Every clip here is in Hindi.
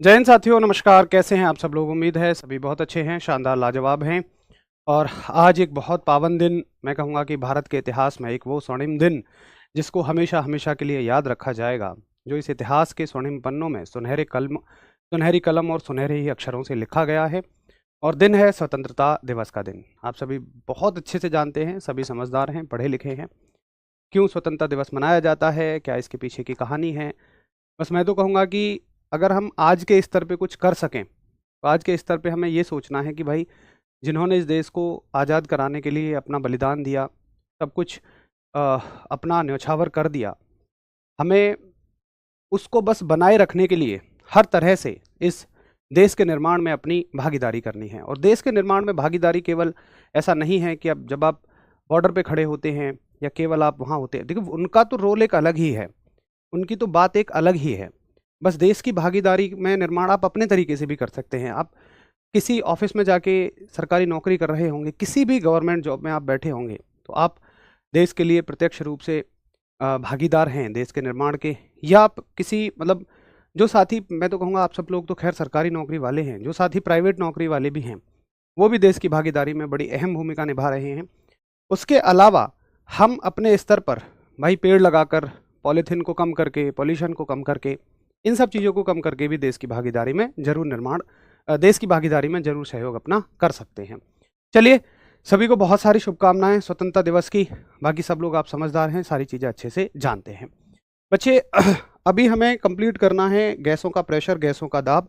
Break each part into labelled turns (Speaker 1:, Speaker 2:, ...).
Speaker 1: जय हिंद साथियों, नमस्कार। कैसे हैं आप सब लोग? उम्मीद है सभी बहुत अच्छे हैं, शानदार, लाजवाब हैं। और आज एक बहुत पावन दिन, मैं कहूँगा कि भारत के इतिहास में एक वो स्वर्णिम दिन जिसको हमेशा हमेशा के लिए याद रखा जाएगा, जो इस इतिहास के स्वर्णिम पन्नों में सुनहरी कलम और सुनहरे ही अक्षरों से लिखा गया है। और दिन है स्वतंत्रता दिवस का दिन। आप सभी बहुत अच्छे से जानते हैं, सभी समझदार हैं, पढ़े लिखे हैं। क्यों स्वतंत्रता दिवस मनाया जाता है, क्या इसके पीछे की कहानी है? बस मैं तो कहूँगा कि अगर हम आज के स्तर पे कुछ कर सकें, तो आज के स्तर पे हमें ये सोचना है कि भाई, जिन्होंने इस देश को आज़ाद कराने के लिए अपना बलिदान दिया, सब कुछ अ, अपना न्योछावर कर दिया, हमें उसको बस बनाए रखने के लिए हर तरह से इस देश के निर्माण में अपनी भागीदारी करनी है। और देश के निर्माण में भागीदारी केवल ऐसा नहीं है कि अब जब आप बॉर्डर पे खड़े होते हैं या केवल आप वहाँ होते हैं। देखिए, उनका तो रोल एक अलग ही है, उनकी तो बात एक अलग ही है। बस देश की भागीदारी में निर्माण आप अपने तरीके से भी कर सकते हैं। आप किसी ऑफिस में जाके सरकारी नौकरी कर रहे होंगे, किसी भी गवर्नमेंट जॉब में आप बैठे होंगे, तो आप देश के लिए प्रत्यक्ष रूप से भागीदार हैं देश के निर्माण के। या आप किसी मतलब जो साथी, मैं तो कहूँगा आप सब लोग तो खैर सरकारी नौकरी वाले हैं, जो साथी प्राइवेट नौकरी वाले भी हैं, वो भी देश की भागीदारी में बड़ी अहम भूमिका निभा रहे हैं। उसके अलावा हम अपने स्तर पर भाई पेड़ लगाकर, पॉलीथीन को कम करके, पॉल्यूशन को कम करके, इन सब चीज़ों को कम करके भी देश की भागीदारी में जरूर देश की भागीदारी में जरूर सहयोग अपना कर सकते हैं। चलिए, सभी को बहुत सारी शुभकामनाएं स्वतंत्रता दिवस की। बाकी सब लोग आप समझदार हैं, सारी चीज़ें अच्छे से जानते हैं। बच्चे, अभी हमें कंप्लीट करना है गैसों का प्रेशर, गैसों का दाब।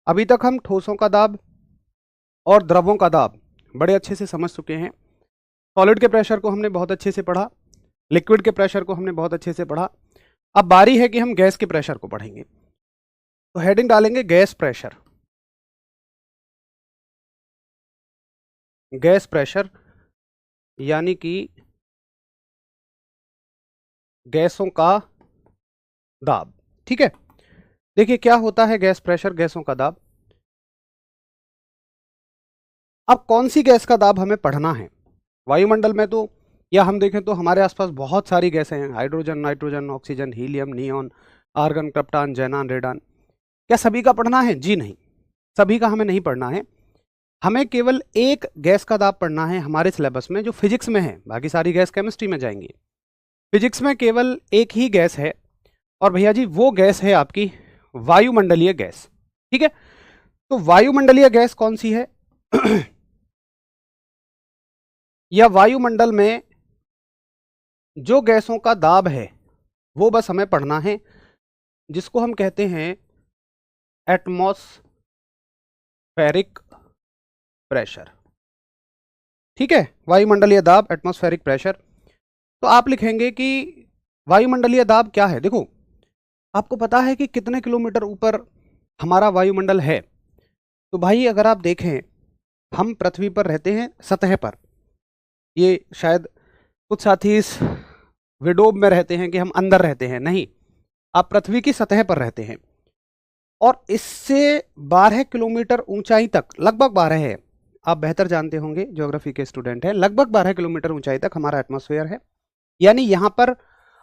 Speaker 1: अभी तक हम ठोसों का दाब और द्रवों का दाब बड़े अच्छे से समझ चुके हैं। सॉलिड के प्रेशर को हमने बहुत अच्छे से पढ़ा, लिक्विड के प्रेशर को हमने बहुत अच्छे से पढ़ा। अब बारी है कि हम गैस के प्रेशर को पढ़ेंगे। तो हेडिंग डालेंगे गैस प्रेशर। गैस प्रेशर यानी कि गैसों का दाब। ठीक है, देखिए क्या होता है गैस प्रेशर, गैसों का दाब। अब कौन सी गैस का दाब हमें पढ़ना है? वायुमंडल में तो, या हम देखें तो हमारे आसपास बहुत सारी गैसें हैं, hydrogen, nitrogen, oxygen, helium, neon, argon, krypton, xenon, radon. क्या सभी का पढ़ना है? जी नहीं, सभी का हमें नहीं पढ़ना है। हमें केवल एक गैस का दाब पढ़ना है हमारे सिलेबस में, जो फिजिक्स में है। बाकी सारी गैस केमिस्ट्री में जाएंगी। फिजिक्स में केवल एक ही गैस है, और भैया जी वो गैस है आपकी वायुमंडलीय गैस। ठीक है, तो वायुमंडलीय गैस कौन सी है? या वायुमंडल में जो गैसों का दाब है वो बस हमें पढ़ना है, जिसको हम कहते हैं एटमॉस्फेरिक प्रेशर। ठीक है, वायुमंडलीय दाब, एटमॉस्फेरिक प्रेशर। तो आप लिखेंगे कि वायुमंडलीय दाब क्या है। देखो, आपको पता है कि कितने किलोमीटर ऊपर हमारा वायुमंडल है? तो भाई अगर आप देखें, हम पृथ्वी पर रहते हैं सतह पर। ये शायद कुछ साथी इस विडोब में रहते हैं कि हम अंदर रहते हैं, नहीं, आप पृथ्वी की सतह पर रहते हैं। और इससे 12 किलोमीटर ऊंचाई तक, लगभग 12 है, आप बेहतर जानते होंगे, ज्योग्राफी के स्टूडेंट हैं, लगभग 12 किलोमीटर ऊंचाई तक हमारा एटमॉस्फेयर है। यानी यहाँ पर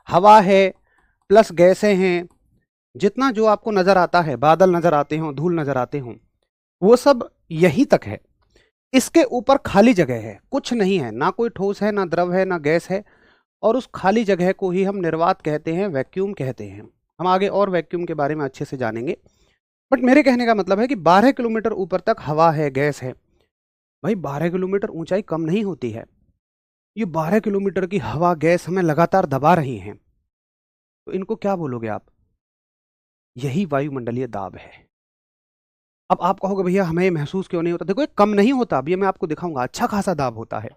Speaker 1: हवा है प्लस गैसें हैं। जितना जो आपको नजर आता है, बादल नजर आते हों, धूल नजर आते हों, वो सब यहीं तक है। इसके ऊपर खाली जगह है, कुछ नहीं है, ना कोई ठोस है, ना द्रव है, ना गैस है। और उस खाली जगह को ही हम निर्वात कहते हैं, वैक्यूम कहते हैं। हम आगे और वैक्यूम के बारे में अच्छे से जानेंगे। बट मेरे कहने का मतलब है कि 12 किलोमीटर ऊपर तक हवा है, गैस है। भाई 12 किलोमीटर ऊंचाई कम नहीं होती है। ये 12 किलोमीटर की हवा, गैस हमें लगातार दबा रही हैं। तो इनको क्या बोलोगे आप? यही वायुमंडलीय दाब है। अब आप कहोगे भैया हमें महसूस क्यों नहीं होता? देखो, ये कम नहीं होता, अभी मैं आपको दिखाऊंगा, अच्छा खासा दाब होता है।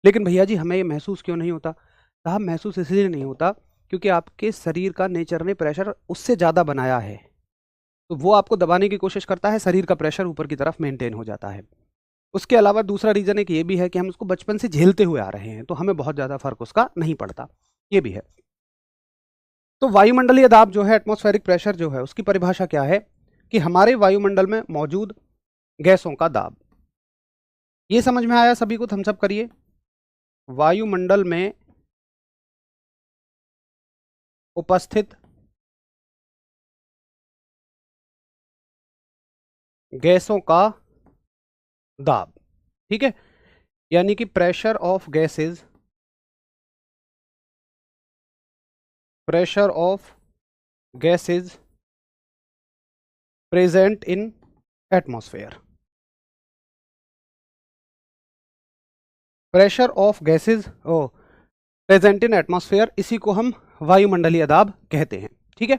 Speaker 1: लेकिन भैया जी हमें ये महसूस क्यों नहीं होता? साहब, महसूस इसलिए नहीं होता क्योंकि आपके शरीर का नेचर ने प्रेशर उससे ज़्यादा बनाया है। तो वो आपको दबाने की कोशिश करता है, शरीर का प्रेशर ऊपर की तरफ मेंटेन हो जाता है। उसके अलावा दूसरा रीज़न एक ये भी है कि हम उसको बचपन से झेलते हुए आ रहे हैं, तो हमें बहुत ज़्यादा फर्क उसका नहीं पड़ता, ये भी है। तो वायुमंडलीय दाब जो है, एटमॉस्फेरिक प्रेशर जो है, उसकी परिभाषा क्या है? कि हमारे वायुमंडल में मौजूद गैसों का दाब। ये समझ में आया सभी को? थम्स अप करिए। वायुमंडल में उपस्थित गैसों का दाब, ठीक है, यानी कि pressure of gases, pressure of gases present in atmosphere, pressure of gases present in atmosphere, इसी को हम वायुमंडलीय दाब कहते हैं, ठीक है।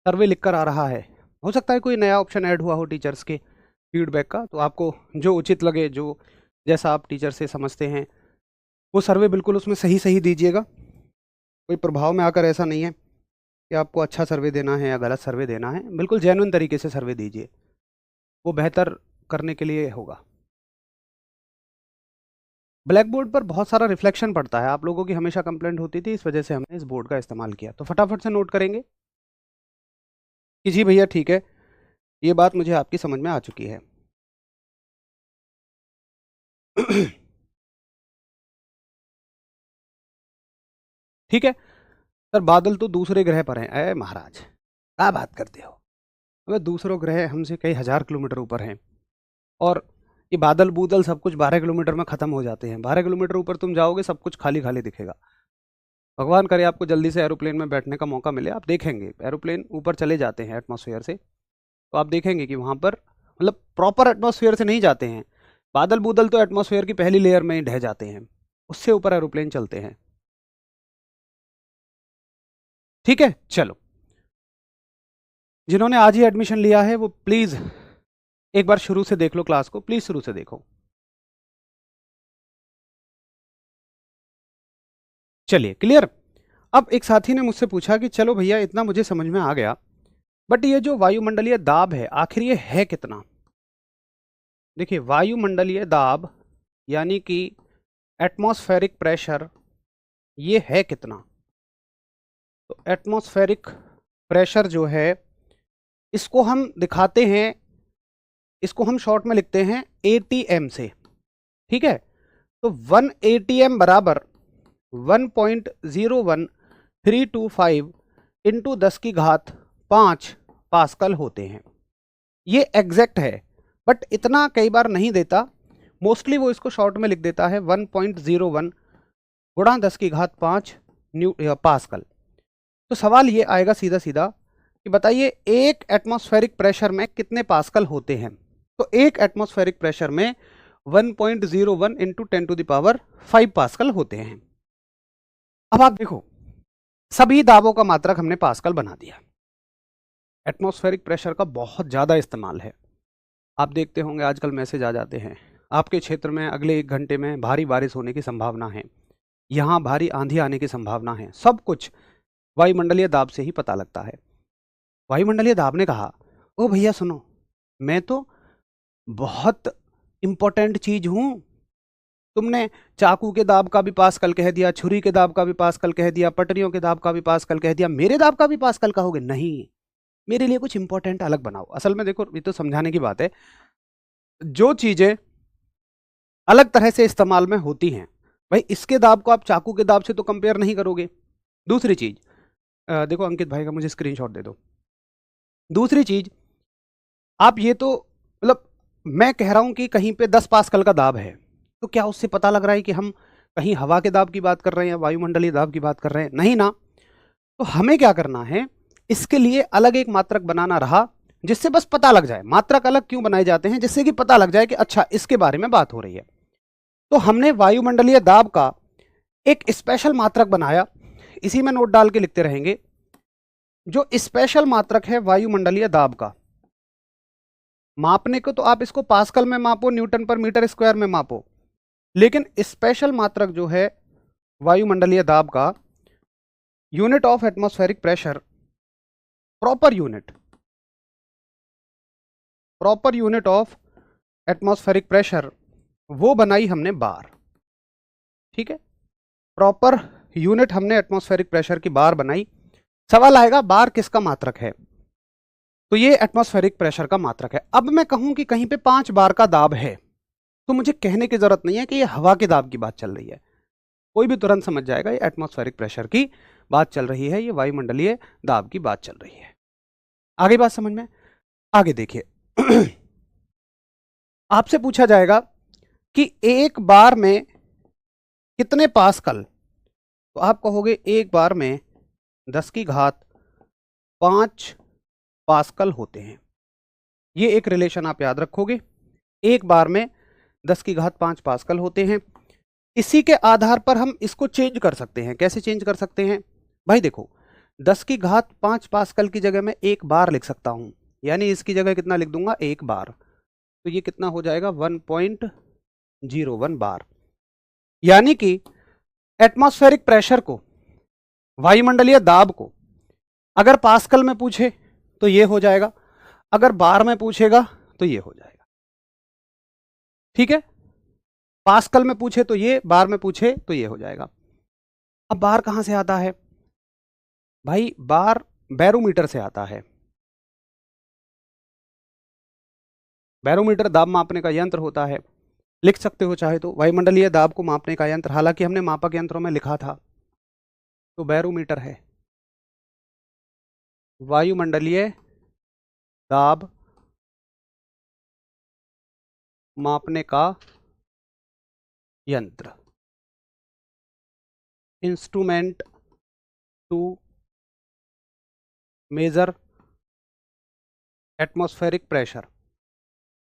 Speaker 1: सर्वे लिखकर आ रहा है, हो सकता है कोई नया ऑप्शन ऐड हुआ हो टीचर्स के फीडबैक का, तो आपको जो उचित लगे, जो जैसा आप टीचर से समझते हैं, वो सर्वे बिल्कुल उसमें सही सही दीजिएगा। कोई प्रभाव में आकर ऐसा नहीं है कि आपको अच्छा सर्वे देना है या गलत सर्वे देना है, बिल्कुल जेन्युइन तरीके से सर्वे दीजिए, वो बेहतर करने के लिए होगा। ब्लैक बोर्ड पर बहुत सारा रिफ्लेक्शन पड़ता है, आप लोगों की हमेशा कंप्लेंट होती थी, इस वजह से हमने इस बोर्ड का इस्तेमाल किया। तो फटाफट से नोट करेंगे कि जी भैया ठीक है, ये बात मुझे आपकी समझ में आ चुकी है। ठीक है सर, बादल तो दूसरे ग्रह पर हैं। अरे महाराज क्या बात करते हो, अबे दूसरों ग्रह हमसे कई हजार किलोमीटर ऊपर हैं, और ये बादल बूदल सब कुछ 12 किलोमीटर में ख़त्म हो जाते हैं। 12 किलोमीटर ऊपर तुम जाओगे, सब कुछ खाली खाली दिखेगा। भगवान करे आपको जल्दी से एरोप्लेन में बैठने का मौका मिले, आप देखेंगे एरोप्लेन ऊपर चले जाते हैं एटमॉस्फेयर से, तो आप देखेंगे कि वहाँ पर मतलब प्रॉपर एटमॉस्फेयर से नहीं जाते हैं, बादल बूदल तो एटमॉस्फेयर की पहली लेयर में ही ढह जाते हैं, उससे ऊपर एरोप्लेन चलते हैं। ठीक है, चलो जिन्होंने आज ही एडमिशन लिया है वो प्लीज़ एक बार शुरू से देख लो क्लास को, प्लीज़ शुरू से देखो। चलिए क्लियर। अब एक साथी ने मुझसे पूछा कि चलो भैया इतना मुझे समझ में आ गया, बट ये जो वायुमंडलीय दाब है आखिर ये है कितना। देखिए वायुमंडलीय दाब यानी कि एटमॉस्फेरिक प्रेशर, ये है कितना। तो एटमॉस्फेरिक प्रेशर जो है इसको हम दिखाते हैं, इसको हम शॉर्ट में लिखते हैं ATM से, ठीक है। तो 1 ATM बराबर 1.01325 इंटू 10 की घात 5 पास्कल होते हैं। ये एग्जैक्ट है, बट इतना कई बार नहीं देता, मोस्टली वो इसको शॉर्ट में लिख देता है 1.01 गुणा 10 की घात 5 पास्कल। तो सवाल ये आएगा सीधा सीधा कि बताइए एक एटमॉस्फेरिक प्रेशर में कितने पास्कल होते हैं। तो एक एटमॉस्फेरिक प्रेशर में 1.01 into 10 to the power 5 pascal होते हैं। अब आप देखो सभी दाबों का मात्रक हमने पास्कल बना दिया। एटमॉस्फेरिक प्रेशर का बहुत ज़्यादा इस्तेमाल है, आप देखते होंगे आजकल मैसेज आ जाते हैं आपके क्षेत्र में अगले 1 घंटे में भारी बारिश होने की संभावना है, यहाँ भारी आंधी आने की संभावना है। सब कुछ वायुमंडलीय दाब से ही पता लगता है। वायुमंडलीय दाब ने कहा ओ भैया सुनो, मैं तो बहुत इंपॉर्टेंट चीज हूं, तुमने चाकू के दाब का भी पास्कल कह दिया, छुरी के दाब का भी पास्कल कह दिया, पटरियों के दाब का भी पास्कल कह दिया, मेरे दाब का भी पास्कल कहोगे? नहीं, मेरे लिए कुछ इंपॉर्टेंट अलग बनाओ। असल में देखो ये तो समझाने की बात है, जो चीजें अलग तरह से इस्तेमाल में होती हैं, भाई इसके दाब को आप चाकू के दाब से तो कंपेयर नहीं करोगे। दूसरी चीज देखो अंकित भाई का मुझे स्क्रीनशॉट दे दो। दूसरी चीज आप ये तो मतलब मैं कह रहा हूं कि कहीं पे 10 पास्कल का दाब है, तो क्या उससे पता लग रहा है कि हम कहीं हवा के दाब की बात कर रहे हैं या वायुमंडलीय दाब की बात कर रहे हैं? नहीं ना। तो हमें क्या करना है, इसके लिए अलग एक मात्रक बनाना रहा, जिससे बस पता लग जाए। मात्रक अलग क्यों बनाए जाते हैं? जिससे कि पता लग जाए कि अच्छा इसके बारे में बात हो रही है। तो हमने वायुमंडलीय दाब का एक स्पेशल मात्रक बनाया, इसी में नोट डाल के लिखते रहेंगे। जो स्पेशल मात्रक है वायुमंडलीय दाब का, मापने को तो आप इसको पास्कल में मापो, न्यूटन पर मीटर स्क्वायर में मापो, लेकिन स्पेशल मात्रक जो है वायुमंडलीय दाब का, unit of atmospheric pressure, proper unit of atmospheric pressure, वो बनाई हमने बार। ठीक है, प्रॉपर यूनिट हमने एटमॉस्फेरिक प्रेशर की बार बनाई। सवाल आएगा बार किसका मात्रक है? तो ये एटमॉस्फेरिक प्रेशर का मात्रक है। अब मैं कहूं कि कहीं पे 5 बार का दाब है, तो मुझे कहने की जरूरत नहीं है कि ये हवा के दाब की बात चल रही है, कोई भी तुरंत समझ जाएगा ये एटमॉस्फेरिक प्रेशर की बात चल रही है, ये वायुमंडलीय दाब की बात चल रही है। आगे बात समझ में? आगे देखिए आपसे पूछा जाएगा कि एक बार में कितने पास्कल, तो आप कहोगे एक बार में 10 की घात 5 पास्कल होते हैं। ये एक रिलेशन आप याद रखोगे, एक बार में 10 की घात 5 पास्कल होते हैं। इसी के आधार पर हम इसको चेंज कर सकते हैं। कैसे चेंज कर सकते हैं भाई? देखो, 10 की घात 5 पास्कल की जगह मैं एक बार लिख सकता हूं, यानी इसकी जगह कितना लिख दूंगा? एक बार। तो ये कितना हो जाएगा? 1.01 बार। यानी कि एटमॉस्फेरिक प्रेशर को, वायुमंडलीय दाब को अगर पास्कल में पूछे तो ये हो जाएगा, अगर बार में पूछेगा तो ये हो जाएगा। ठीक है, पास्कल में पूछे तो ये, बार में पूछे तो ये हो जाएगा। अब बार कहां से आता है भाई? बार बैरोमीटर से आता है। बैरोमीटर दाब मापने का यंत्र होता है, लिख सकते हो चाहे तो, वायुमंडलीय दाब को मापने का यंत्र। हालांकि हमने मापक यंत्रों में लिखा था, तो बैरोमीटर है वायुमंडलीय दाब मापने का यंत्र, instrument to measure atmospheric pressure.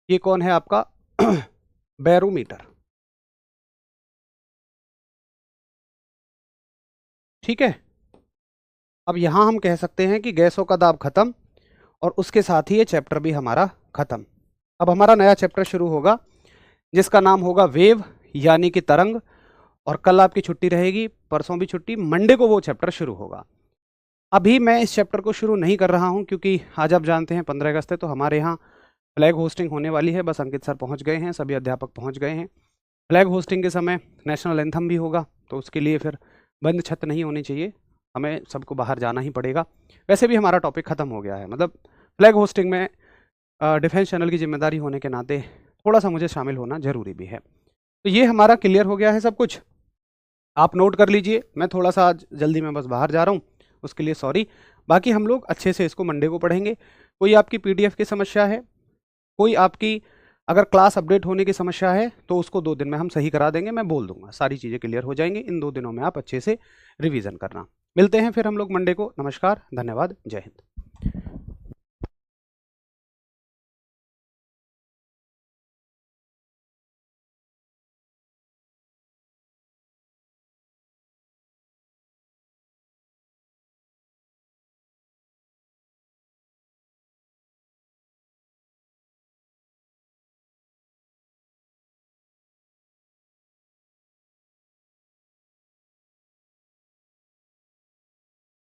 Speaker 1: ये कौन है आपका? बैरोमीटर। ठीक है, अब यहां हम कह सकते हैं कि गैसों का दाब खत्म, और उसके साथ ही ये चैप्टर भी हमारा खत्म। अब हमारा नया चैप्टर शुरू होगा जिसका नाम होगा वेव, यानी कि तरंग। और कल आपकी छुट्टी रहेगी, परसों भी छुट्टी, मंडे को वो चैप्टर शुरू होगा। अभी मैं इस चैप्टर को शुरू नहीं कर रहा हूं क्योंकि आज आप जानते हैं 15 अगस्त है, तो हमारे यहाँ फ्लैग होस्टिंग होने वाली है। बस अंकित सर पहुंच गए हैं, सभी अध्यापक पहुंच गए हैं। फ्लैग होस्टिंग के समय नेशनल एंथम भी होगा, तो उसके लिए फिर बंद छत नहीं होनी चाहिए, हमें सबको बाहर जाना ही पड़ेगा। वैसे भी हमारा टॉपिक ख़त्म हो गया है, मतलब फ्लैग होस्टिंग में डिफेंस चैनल की जिम्मेदारी होने के नाते थोड़ा सा मुझे शामिल होना जरूरी भी है। तो ये हमारा क्लियर हो गया है सब कुछ, आप नोट कर लीजिए। मैं थोड़ा सा आज जल्दी में बस बाहर जा रहा हूँ, उसके लिए सॉरी। बाकी हम लोग अच्छे से इसको मंडे को पढ़ेंगे। कोई आपकी पीडीएफ की समस्या है, कोई आपकी अगर क्लास अपडेट होने की समस्या है, तो उसको 2 दिन में हम सही करा देंगे, मैं बोल दूंगा, सारी चीज़ें क्लियर हो जाएंगी। इन 2 दिनों में आप अच्छे से रिवीजन करना। मिलते हैं फिर हम लोग मंडे को। नमस्कार, धन्यवाद, जय हिंद।